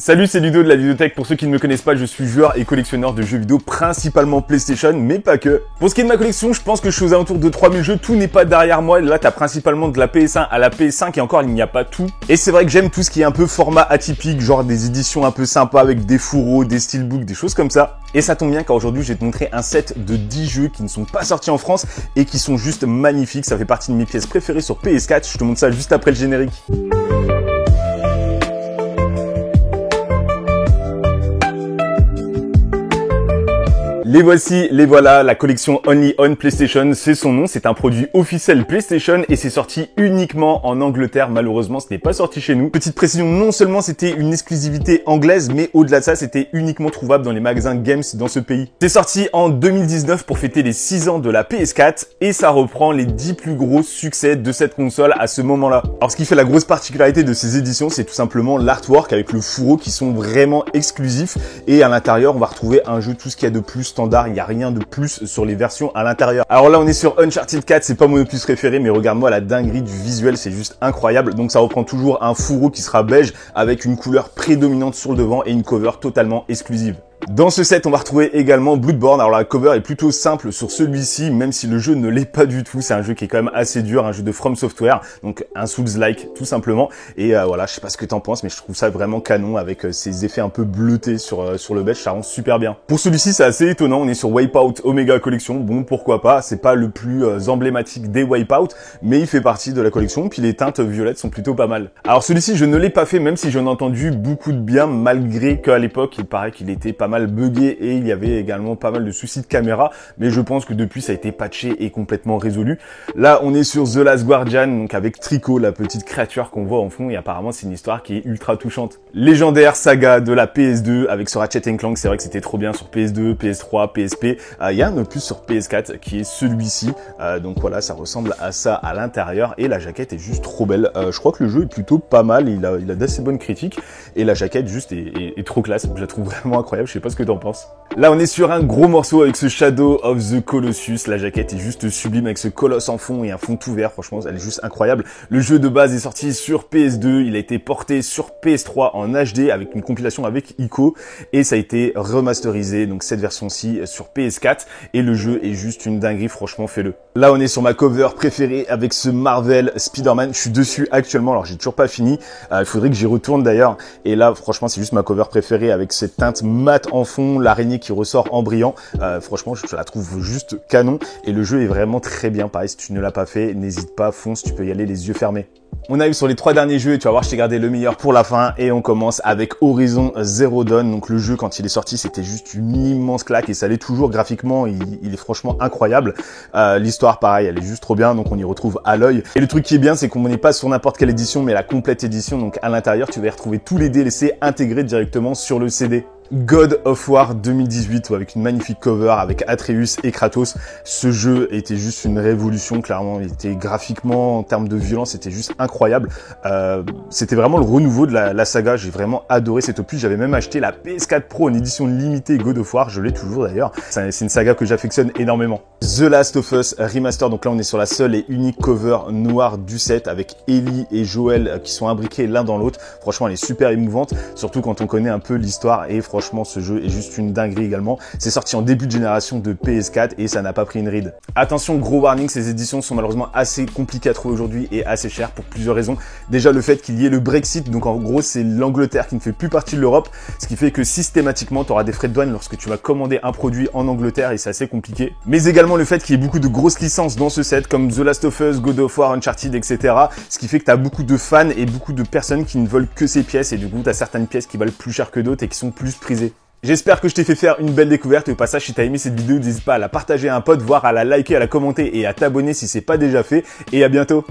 Salut, c'est Ludo de la Ludothèque. Pour ceux qui ne me connaissent pas, je suis joueur et collectionneur de jeux vidéo, principalement PlayStation, mais pas que. Pour ce qui est de ma collection, je pense que je suis aux alentours de 3000 jeux, tout n'est pas derrière moi. Là, t'as principalement de la PS1 à la PS5 et encore, il n'y a pas tout. Et c'est vrai que j'aime tout ce qui est un peu format atypique, genre des éditions un peu sympas avec des fourreaux, des steelbooks, des choses comme ça. Et ça tombe bien car aujourd'hui, je vais te montrer un set de 10 jeux qui ne sont pas sortis en France et qui sont juste magnifiques. Ça fait partie de mes pièces préférées sur PS4. Je te montre ça juste après le générique. Les voici, les voilà, la collection Only on PlayStation, c'est son nom, c'est un produit officiel PlayStation et c'est sorti uniquement en Angleterre, malheureusement ce n'est pas sorti chez nous. Petite précision, non seulement c'était une exclusivité anglaise, mais au-delà de ça c'était uniquement trouvable dans les magasins Games dans ce pays. C'est sorti en 2019 pour fêter les 6 ans de la PS4 et ça reprend les 10 plus gros succès de cette console à ce moment-là. Alors ce qui fait la grosse particularité de ces éditions, c'est tout simplement l'artwork avec le fourreau qui sont vraiment exclusifs et à l'intérieur on va retrouver un jeu tout ce qu'il y a de plus standard, il n'y a rien de plus sur les versions à l'intérieur. Alors là on est sur Uncharted 4, c'est pas mon opus préféré mais regarde-moi la dinguerie du visuel, c'est juste incroyable. Donc ça reprend toujours un fourreau qui sera beige avec une couleur prédominante sur le devant et une cover totalement exclusive. Dans ce set, on va retrouver également Bloodborne. Alors la cover est plutôt simple sur celui-ci, même si le jeu ne l'est pas du tout. C'est un jeu qui est quand même assez dur, un jeu de From Software, donc un Souls-like tout simplement. Et voilà, je sais pas ce que t'en penses, mais je trouve ça vraiment canon avec ces effets un peu bleutés sur le beige, ça rend super bien. Pour celui-ci, c'est assez étonnant. On est sur Wipeout Omega Collection. Bon, pourquoi pas. C'est pas le plus emblématique des Wipeout, mais il fait partie de la collection. Puis les teintes violettes sont plutôt pas mal. Alors celui-ci, je ne l'ai pas fait, même si j'en ai entendu beaucoup de bien, malgré qu'à l'époque, il paraît qu'il était pas mal buggé et il y avait également pas mal de soucis de caméra, mais je pense que depuis ça a été patché et complètement résolu. Là on est sur The Last Guardian, donc avec Trico, la petite créature qu'on voit en fond, et apparemment c'est une histoire qui est ultra touchante. Légendaire saga de la PS2 avec ce Ratchet & Clank, c'est vrai que c'était trop bien sur PS2, PS3, PSP. Il y a un opus sur PS4 qui est celui-ci, donc voilà, ça ressemble à ça à l'intérieur et la jaquette est juste trop belle. Je crois que le jeu est plutôt pas mal, il a d'assez bonnes critiques et la jaquette juste est trop classe, je la trouve vraiment incroyable, je sais pas ce que t'en penses. Là on est sur un gros morceau avec ce Shadow of the Colossus, la jaquette est juste sublime avec ce colosse en fond et un fond tout vert, franchement elle est juste incroyable. Le jeu de base est sorti sur PS2, il a été porté sur PS3 en HD avec une compilation avec Ico et ça a été remasterisé, donc cette version-ci sur PS4 et le jeu est juste une dinguerie, franchement fais-le. Là on est sur ma cover préférée avec ce Marvel Spider-Man, je suis dessus actuellement, alors j'ai toujours pas fini, il faudrait que j'y retourne d'ailleurs et là franchement c'est juste ma cover préférée avec cette teinte mat en fond, l'araignée qui ressort en brillant, franchement je la trouve juste canon et le jeu est vraiment très bien. Pareil, si tu ne l'as pas fait, n'hésite pas, fonce, tu peux y aller les yeux fermés. On arrive sur les 3 derniers jeux et tu vas voir, je t'ai gardé le meilleur pour la fin et on commence avec Horizon Zero Dawn. Donc le jeu quand il est sorti c'était juste une immense claque et ça l'est toujours graphiquement, il est franchement incroyable. L'histoire pareil, elle est juste trop bien, donc on y retrouve Aloy. Et le truc qui est bien c'est qu'on n'est pas sur n'importe quelle édition mais la complète édition, donc à l'intérieur tu vas y retrouver tous les DLC intégrés directement sur le CD. God of War 2018 avec une magnifique cover avec Atreus et Kratos. Ce jeu était juste une révolution, clairement. Il était graphiquement, en termes de violence, c'était juste incroyable. C'était vraiment le renouveau de la saga. J'ai vraiment adoré cet opus. J'avais même acheté la PS4 Pro en édition limitée God of War. Je l'ai toujours d'ailleurs. C'est une saga que j'affectionne énormément. The Last of Us Remaster. Donc là, on est sur la seule et unique cover noire du set avec Ellie et Joel qui sont imbriqués l'un dans l'autre. Franchement, elle est super émouvante, surtout quand on connaît un peu l'histoire et franchement, ce jeu est juste une dinguerie également. C'est sorti en début de génération de PS4 et ça n'a pas pris une ride. Attention, gros warning, ces éditions sont malheureusement assez compliquées à trouver aujourd'hui et assez chères pour plusieurs raisons. Déjà, le fait qu'il y ait le Brexit, donc en gros, c'est l'Angleterre qui ne fait plus partie de l'Europe, ce qui fait que systématiquement, tu auras des frais de douane lorsque tu vas commander un produit en Angleterre et c'est assez compliqué. Mais également le fait qu'il y ait beaucoup de grosses licences dans ce set, comme The Last of Us, God of War, Uncharted, etc. Ce qui fait que tu as beaucoup de fans et beaucoup de personnes qui ne veulent que ces pièces et du coup, tu as certaines pièces qui valent plus cher que d'autres et qui sont plus prisées. J'espère que je t'ai fait faire une belle découverte et au passage si t'as aimé cette vidéo n'hésite pas à la partager à un pote, voire à la liker, à la commenter et à t'abonner si c'est pas déjà fait et à bientôt.